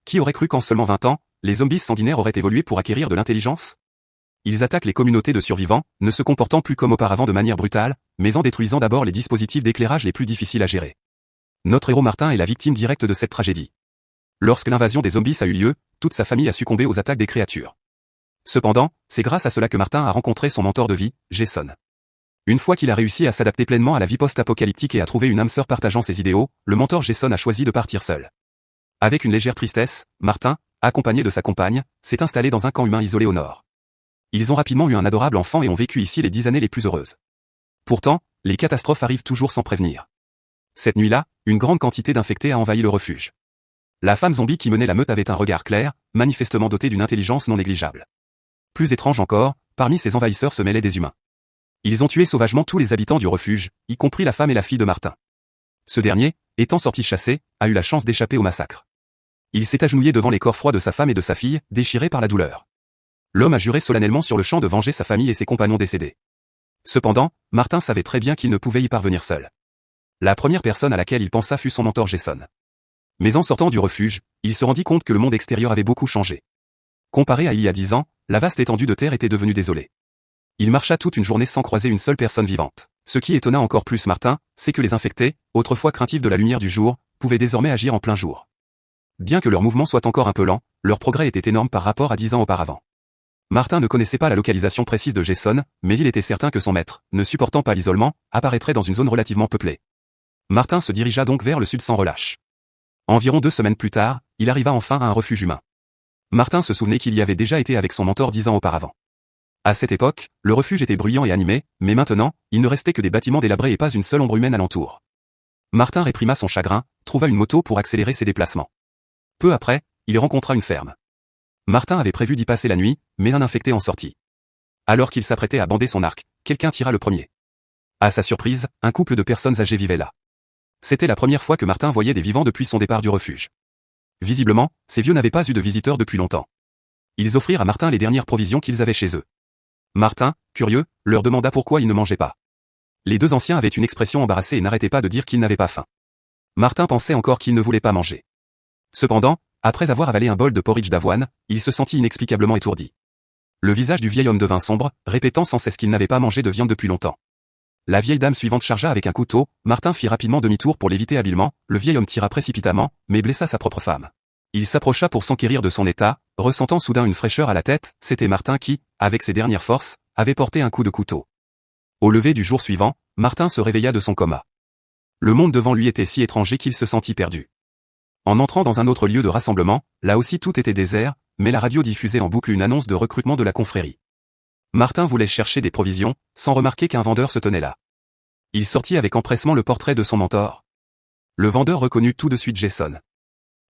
Qui aurait cru qu'en seulement 20 ans, les zombies sanguinaires auraient évolué pour acquérir de l'intelligence? Ils attaquent les communautés de survivants, ne se comportant plus comme auparavant de manière brutale, mais en détruisant d'abord les dispositifs d'éclairage les plus difficiles à gérer. Notre héros Martin est la victime directe de cette tragédie. Lorsque l'invasion des zombies a eu lieu, toute sa famille a succombé aux attaques des créatures. Cependant, c'est grâce à cela que Martin a rencontré son mentor de vie, Jason. Une fois qu'il a réussi à s'adapter pleinement à la vie post-apocalyptique et à trouver une âme sœur partageant ses idéaux, le mentor Jason a choisi de partir seul. Avec une légère tristesse, Martin, accompagné de sa compagne, s'est installé dans un camp humain isolé au nord. Ils ont rapidement eu un adorable enfant et ont vécu ici les 10 années les plus heureuses. Pourtant, les catastrophes arrivent toujours sans prévenir. Cette nuit-là, une grande quantité d'infectés a envahi le refuge. La femme zombie qui menait la meute avait un regard clair, manifestement doté d'une intelligence non négligeable. Plus étrange encore, parmi ces envahisseurs se mêlaient des humains. Ils ont tué sauvagement tous les habitants du refuge, y compris la femme et la fille de Martin. Ce dernier, étant sorti chasser, a eu la chance d'échapper au massacre. Il s'est agenouillé devant les corps froids de sa femme et de sa fille, déchirés par la douleur. L'homme a juré solennellement sur le champ de venger sa famille et ses compagnons décédés. Cependant, Martin savait très bien qu'il ne pouvait y parvenir seul. La première personne à laquelle il pensa fut son mentor Jason. Mais en sortant du refuge, il se rendit compte que le monde extérieur avait beaucoup changé. Comparé à il y a 10 ans, la vaste étendue de terre était devenue désolée. Il marcha toute une journée sans croiser une seule personne vivante. Ce qui étonna encore plus Martin, c'est que les infectés, autrefois craintifs de la lumière du jour, pouvaient désormais agir en plein jour. Bien que leur mouvement soit encore un peu lent, leur progrès était énorme par rapport à 10 ans auparavant. Martin ne connaissait pas la localisation précise de Jason, mais il était certain que son maître, ne supportant pas l'isolement, apparaîtrait dans une zone relativement peuplée. Martin se dirigea donc vers le sud sans relâche. Environ 2 semaines plus tard, il arriva enfin à un refuge humain. Martin se souvenait qu'il y avait déjà été avec son mentor 10 ans auparavant. À cette époque, le refuge était bruyant et animé, mais maintenant, il ne restait que des bâtiments délabrés et pas une seule ombre humaine alentour. Martin réprima son chagrin, trouva une moto pour accélérer ses déplacements. Peu après, il rencontra une ferme. Martin avait prévu d'y passer la nuit, mais un infecté en sortit. Alors qu'il s'apprêtait à bander son arc, quelqu'un tira le premier. À sa surprise, un couple de personnes âgées vivait là. C'était la première fois que Martin voyait des vivants depuis son départ du refuge. Visiblement, ces vieux n'avaient pas eu de visiteurs depuis longtemps. Ils offrirent à Martin les dernières provisions qu'ils avaient chez eux. Martin, curieux, leur demanda pourquoi ils ne mangeaient pas. Les 2 anciens avaient une expression embarrassée et n'arrêtaient pas de dire qu'ils n'avaient pas faim. Martin pensait encore qu'ils ne voulaient pas manger. Cependant, après avoir avalé un bol de porridge d'avoine, il se sentit inexplicablement étourdi. Le visage du vieil homme devint sombre, répétant sans cesse qu'il n'avait pas mangé de viande depuis longtemps. La vieille dame suivante chargea avec un couteau, Martin fit rapidement demi-tour pour l'éviter habilement, le vieil homme tira précipitamment, mais blessa sa propre femme. Il s'approcha pour s'enquérir de son état, ressentant soudain une fraîcheur à la tête, c'était Martin qui, avec ses dernières forces, avait porté un coup de couteau. Au lever du jour suivant, Martin se réveilla de son coma. Le monde devant lui était si étranger qu'il se sentit perdu. En entrant dans un autre lieu de rassemblement, là aussi tout était désert, mais la radio diffusait en boucle une annonce de recrutement de la confrérie. Martin voulait chercher des provisions, sans remarquer qu'un vendeur se tenait là. Il sortit avec empressement le portrait de son mentor. Le vendeur reconnut tout de suite Jason.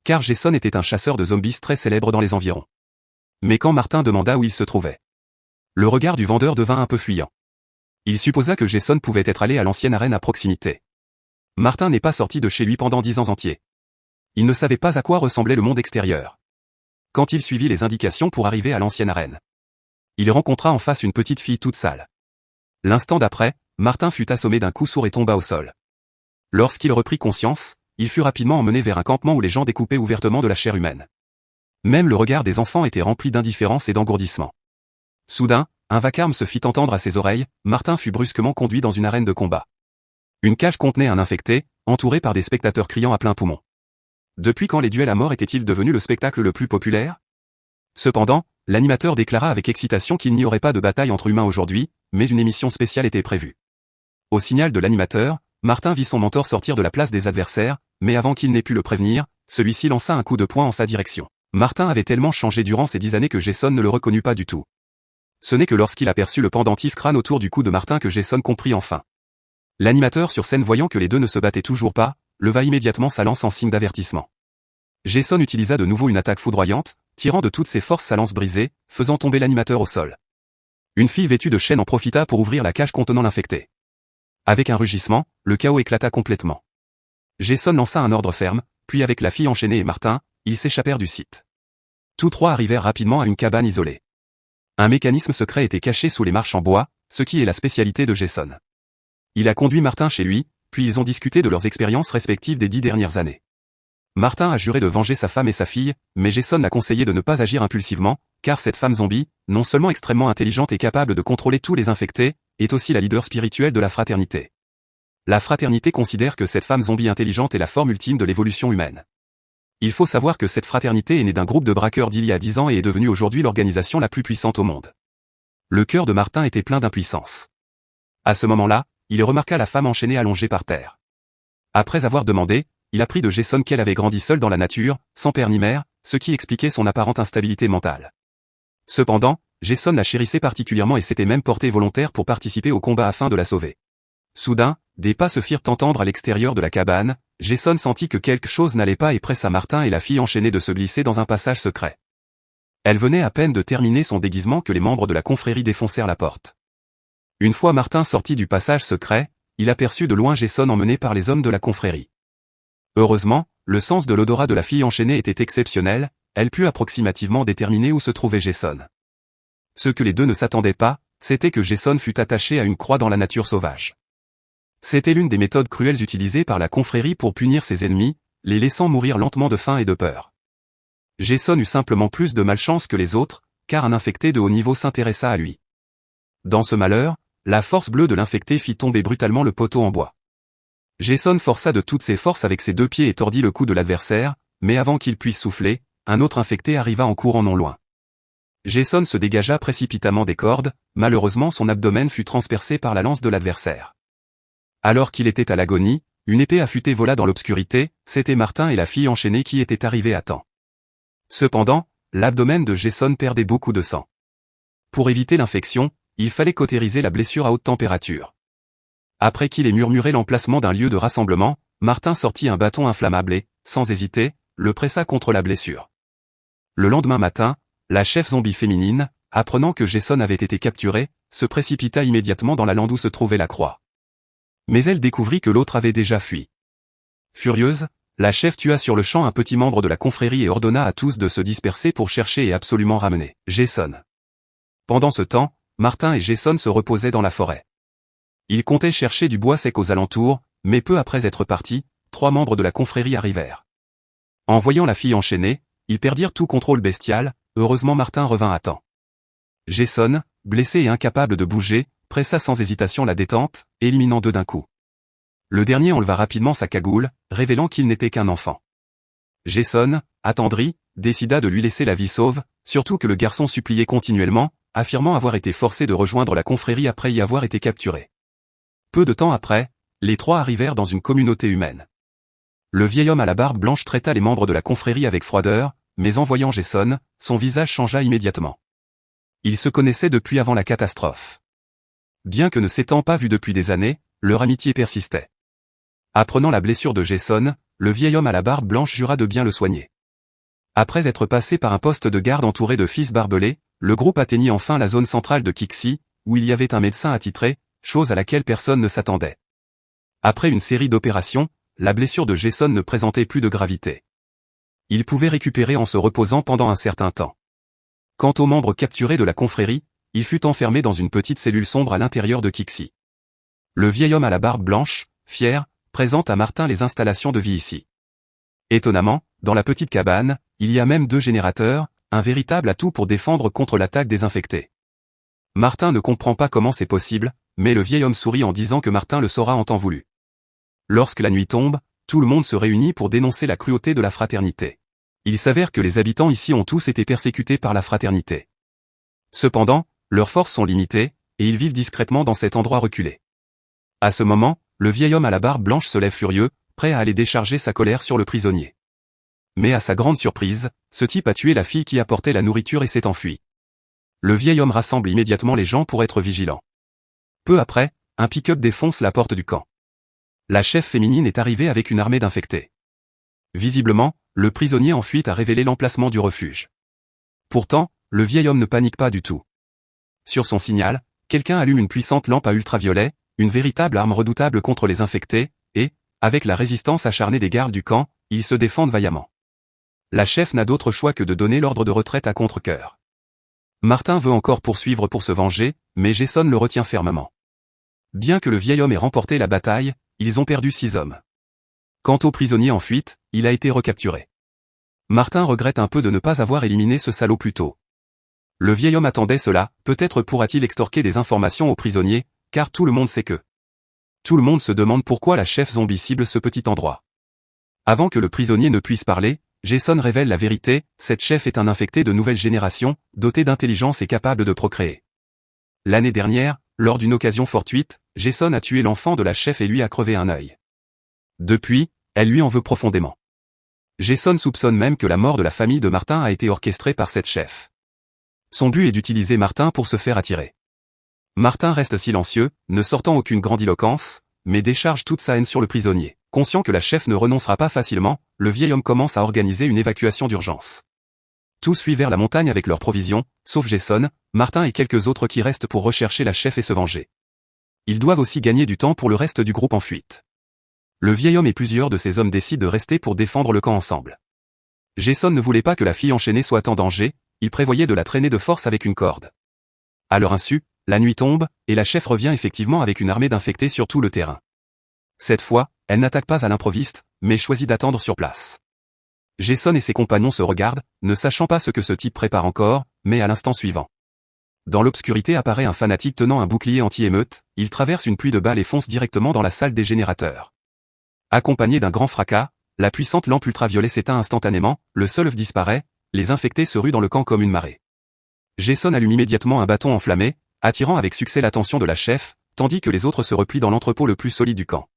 Car Jason était un chasseur de zombies très célèbre dans les environs. Mais quand Martin demanda où il se trouvait, le regard du vendeur devint un peu fuyant. Il supposa que Jason pouvait être allé à l'ancienne arène à proximité. Martin n'est pas sorti de chez lui pendant 10 ans entiers. Il ne savait pas à quoi ressemblait le monde extérieur. Quand il suivit les indications pour arriver à l'ancienne arène, il rencontra en face une petite fille toute sale. L'instant d'après, Martin fut assommé d'un coup sourd et tomba au sol. Lorsqu'il reprit conscience, il fut rapidement emmené vers un campement où les gens découpaient ouvertement de la chair humaine. Même le regard des enfants était rempli d'indifférence et d'engourdissement. Soudain, un vacarme se fit entendre à ses oreilles, Martin fut brusquement conduit dans une arène de combat. Une cage contenait un infecté, entouré par des spectateurs criant à plein poumon. Depuis quand les duels à mort étaient-ils devenus le spectacle le plus populaire? Cependant, l'animateur déclara avec excitation qu'il n'y aurait pas de bataille entre humains aujourd'hui, mais une émission spéciale était prévue. Au signal de l'animateur, Martin vit son mentor sortir de la place des adversaires, mais avant qu'il n'ait pu le prévenir, celui-ci lança un coup de poing en sa direction. Martin avait tellement changé durant ces 10 années que Jason ne le reconnut pas du tout. Ce n'est que lorsqu'il aperçut le pendentif crâne autour du cou de Martin que Jason comprit enfin. L'animateur sur scène voyant que les deux ne se battaient toujours pas, leva immédiatement sa lance en signe d'avertissement. Jason utilisa de nouveau une attaque foudroyante, tirant de toutes ses forces sa lance brisée, faisant tomber l'animateur au sol. Une fille vêtue de chaîne en profita pour ouvrir la cage contenant l'infecté. Avec un rugissement, le chaos éclata complètement. Jason lança un ordre ferme, puis avec la fille enchaînée et Martin, ils s'échappèrent du site. Tous 3 arrivèrent rapidement à une cabane isolée. Un mécanisme secret était caché sous les marches en bois, ce qui est la spécialité de Jason. Il a conduit Martin chez lui, puis ils ont discuté de leurs expériences respectives des 10 dernières années. Martin a juré de venger sa femme et sa fille, mais Jason l'a conseillé de ne pas agir impulsivement, car cette femme zombie, non seulement extrêmement intelligente et capable de contrôler tous les infectés, est aussi la leader spirituelle de la fraternité. La fraternité considère que cette femme zombie intelligente est la forme ultime de l'évolution humaine. Il faut savoir que cette fraternité est née d'un groupe de braqueurs d'il y a 10 ans et est devenue aujourd'hui l'organisation la plus puissante au monde. Le cœur de Martin était plein d'impuissance. À ce moment-là, il remarqua la femme enchaînée allongée par terre. Après avoir demandé, il apprit de Jason qu'elle avait grandi seule dans la nature, sans père ni mère, ce qui expliquait son apparente instabilité mentale. Cependant, Jason la chérissait particulièrement et s'était même porté volontaire pour participer au combat afin de la sauver. Soudain, des pas se firent entendre à l'extérieur de la cabane. Jason sentit que quelque chose n'allait pas et pressa Martin et la fille enchaînée de se glisser dans un passage secret. Elle venait à peine de terminer son déguisement que les membres de la confrérie défoncèrent la porte. Une fois Martin sorti du passage secret, il aperçut de loin Jason emmené par les hommes de la confrérie. Heureusement, le sens de l'odorat de la fille enchaînée était exceptionnel, elle put approximativement déterminer où se trouvait Jason. Ce que les deux ne s'attendaient pas, c'était que Jason fût attaché à une croix dans la nature sauvage. C'était l'une des méthodes cruelles utilisées par la confrérie pour punir ses ennemis, les laissant mourir lentement de faim et de peur. Jason eut simplement plus de malchance que les autres, car un infecté de haut niveau s'intéressa à lui. Dans ce malheur, la force bleue de l'infecté fit tomber brutalement le poteau en bois. Jason força de toutes ses forces avec ses deux pieds et tordit le cou de l'adversaire, mais avant qu'il puisse souffler, un autre infecté arriva en courant non loin. Jason se dégagea précipitamment des cordes, malheureusement son abdomen fut transpercé par la lance de l'adversaire. Alors qu'il était à l'agonie, une épée affûtée vola dans l'obscurité, c'était Martin et la fille enchaînée qui étaient arrivés à temps. Cependant, l'abdomen de Jason perdait beaucoup de sang. Pour éviter l'infection, il fallait cautériser la blessure à haute température. Après qu'il ait murmuré l'emplacement d'un lieu de rassemblement, Martin sortit un bâton inflammable et, sans hésiter, le pressa contre la blessure. Le lendemain matin, la chef zombie féminine, apprenant que Jason avait été capturé, se précipita immédiatement dans la lande où se trouvait la croix. Mais elle découvrit que l'autre avait déjà fui. Furieuse, la chef tua sur le champ un petit membre de la confrérie et ordonna à tous de se disperser pour chercher et absolument ramener Jason. Pendant ce temps, Martin et Jason se reposaient dans la forêt. Ils comptaient chercher du bois sec aux alentours, mais peu après être partis, 3 membres de la confrérie arrivèrent. En voyant la fille enchaînée, ils perdirent tout contrôle bestial, heureusement Martin revint à temps. Jason, blessé et incapable de bouger, pressa sans hésitation la détente, éliminant 2 d'un coup. Le dernier enleva rapidement sa cagoule, révélant qu'il n'était qu'un enfant. Jason, attendri, décida de lui laisser la vie sauve, surtout que le garçon suppliait continuellement, affirmant avoir été forcé de rejoindre la confrérie après y avoir été capturé. Peu de temps après, les 3 arrivèrent dans une communauté humaine. Le vieil homme à la barbe blanche traita les membres de la confrérie avec froideur, mais en voyant Jason, son visage changea immédiatement. Ils se connaissaient depuis avant la catastrophe. Bien que ne s'étant pas vus depuis des années, leur amitié persistait. Apprenant la blessure de Jason, le vieil homme à la barbe blanche jura de bien le soigner. Après être passé par un poste de garde entouré de fils barbelés, le groupe atteignit enfin la zone centrale de Kixi, où il y avait un médecin attitré, chose à laquelle personne ne s'attendait. Après une série d'opérations, la blessure de Jason ne présentait plus de gravité. Il pouvait récupérer en se reposant pendant un certain temps. Quant aux membres capturés de la confrérie, il fut enfermé dans une petite cellule sombre à l'intérieur de Kixi. Le vieil homme à la barbe blanche, fier, présente à Martin les installations de vie ici. Étonnamment, dans la petite cabane, il y a même 2 générateurs, un véritable atout pour défendre contre l'attaque des infectés. Martin ne comprend pas comment c'est possible, mais le vieil homme sourit en disant que Martin le saura en temps voulu. Lorsque la nuit tombe, tout le monde se réunit pour dénoncer la cruauté de la fraternité. Il s'avère que les habitants ici ont tous été persécutés par la fraternité. Cependant, leurs forces sont limitées, et ils vivent discrètement dans cet endroit reculé. À ce moment, le vieil homme à la barbe blanche se lève furieux, prêt à aller décharger sa colère sur le prisonnier. Mais à sa grande surprise, ce type a tué la fille qui apportait la nourriture et s'est enfui. Le vieil homme rassemble immédiatement les gens pour être vigilant. Peu après, un pick-up défonce la porte du camp. La chef féminine est arrivée avec une armée d'infectés. Visiblement, le prisonnier en fuite a révélé l'emplacement du refuge. Pourtant, le vieil homme ne panique pas du tout. Sur son signal, quelqu'un allume une puissante lampe à ultraviolet, une véritable arme redoutable contre les infectés, et, avec la résistance acharnée des gardes du camp, ils se défendent vaillamment. La chef n'a d'autre choix que de donner l'ordre de retraite à contre-cœur. Martin veut encore poursuivre pour se venger, mais Jason le retient fermement. Bien que le vieil homme ait remporté la bataille, ils ont perdu 6 hommes. Quant aux prisonniers en fuite, il a été recapturé. Martin regrette un peu de ne pas avoir éliminé ce salaud plus tôt. Le vieil homme attendait cela, peut-être pourra-t-il extorquer des informations aux prisonniers, car tout le monde sait que. Tout le monde se demande pourquoi la chef zombie cible ce petit endroit. Avant que le prisonnier ne puisse parler, Jason révèle la vérité, cette chef est un infecté de nouvelle génération, doté d'intelligence et capable de procréer. L'année dernière, lors d'une occasion fortuite, Jason a tué l'enfant de la chef et lui a crevé un œil. Depuis, elle lui en veut profondément. Jason soupçonne même que la mort de la famille de Martin a été orchestrée par cette chef. Son but est d'utiliser Martin pour se faire attirer. Martin reste silencieux, ne sortant aucune grandiloquence, mais décharge toute sa haine sur le prisonnier. Conscient que la chef ne renoncera pas facilement, le vieil homme commence à organiser une évacuation d'urgence. Tous fuient vers la montagne avec leurs provisions, sauf Jason, Martin et quelques autres qui restent pour rechercher la chef et se venger. Ils doivent aussi gagner du temps pour le reste du groupe en fuite. Le vieil homme et plusieurs de ses hommes décident de rester pour défendre le camp ensemble. Jason ne voulait pas que la fille enchaînée soit en danger, il prévoyait de la traîner de force avec une corde. À leur insu, la nuit tombe, et la chef revient effectivement avec une armée d'infectés sur tout le terrain. Cette fois, elle n'attaque pas à l'improviste, mais choisit d'attendre sur place. Jason et ses compagnons se regardent, ne sachant pas ce que ce type prépare encore, mais à l'instant suivant. Dans l'obscurité apparaît un fanatique tenant un bouclier anti-émeute, il traverse une pluie de balles et fonce directement dans la salle des générateurs. Accompagné d'un grand fracas, la puissante lampe ultraviolet s'éteint instantanément, le seul œuf disparaît, les infectés se ruent dans le camp comme une marée. Jason allume immédiatement un bâton enflammé, attirant avec succès l'attention de la chef, tandis que les autres se replient dans l'entrepôt le plus solide du camp.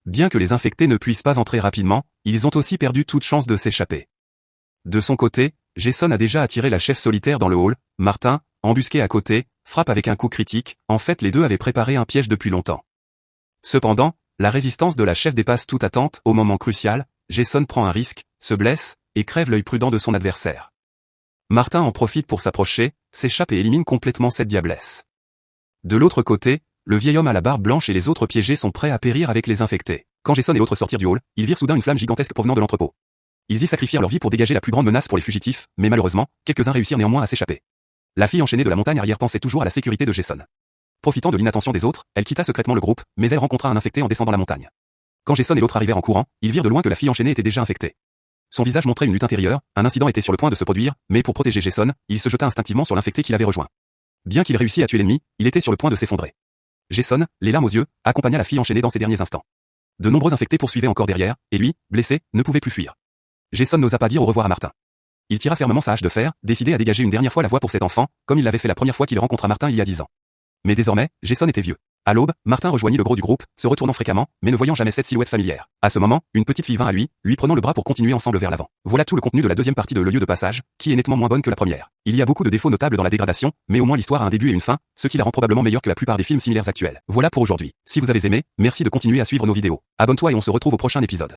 Bien que les infectés ne puissent pas entrer rapidement, ils ont aussi perdu toute chance de s'échapper. De son côté, Jason a déjà attiré la chef solitaire dans le hall, Martin, embusqué à côté, frappe avec un coup critique, en fait les deux avaient préparé un piège depuis longtemps. Cependant, la résistance de la chef dépasse toute attente, au moment crucial, Jason prend un risque, se blesse, et crève l'œil prudent de son adversaire. Martin en profite pour s'approcher, s'échappe et élimine complètement cette diablesse. De l'autre côté, le vieil homme à la barbe blanche et les autres piégés sont prêts à périr avec les infectés. Quand Jason et l'autre sortirent du hall, ils virent soudain une flamme gigantesque provenant de l'entrepôt. Ils y sacrifièrent leur vie pour dégager la plus grande menace pour les fugitifs, mais malheureusement, quelques-uns réussirent néanmoins à s'échapper. La fille enchaînée de la montagne arrière pensait toujours à la sécurité de Jason. Profitant de l'inattention des autres, elle quitta secrètement le groupe, mais elle rencontra un infecté en descendant la montagne. Quand Jason et l'autre arrivèrent en courant, ils virent de loin que la fille enchaînée était déjà infectée. Son visage montrait une lutte intérieure, un incident était sur le point de se produire, mais pour protéger Jason, il se jeta instinctivement sur l'infecté qui l'avait rejoint. Bien qu'il réussit à tuer l'ennemi, il était sur le point de s'effondrer. Jason, les larmes aux yeux, accompagna la fille enchaînée dans ses derniers instants. De nombreux infectés poursuivaient encore derrière, et lui, blessé, ne pouvait plus fuir. Jason n'osa pas dire au revoir à Martin. Il tira fermement sa hache de fer, décidé à dégager une dernière fois la voie pour cet enfant, comme il l'avait fait la première fois qu'il rencontra Martin il y a 10 ans. Mais désormais, Jason était vieux. À l'aube, Martin rejoignit le gros du groupe, se retournant fréquemment, mais ne voyant jamais cette silhouette familière. À ce moment, une petite fille vint à lui prenant le bras pour continuer ensemble vers l'avant. Voilà tout le contenu de la deuxième partie de Le lieu de passage, qui est nettement moins bonne que la première. Il y a beaucoup de défauts notables dans la dégradation, mais au moins l'histoire a un début et une fin, ce qui la rend probablement meilleure que la plupart des films similaires actuels. Voilà pour aujourd'hui. Si vous avez aimé, merci de continuer à suivre nos vidéos. Abonne-toi et on se retrouve au prochain épisode.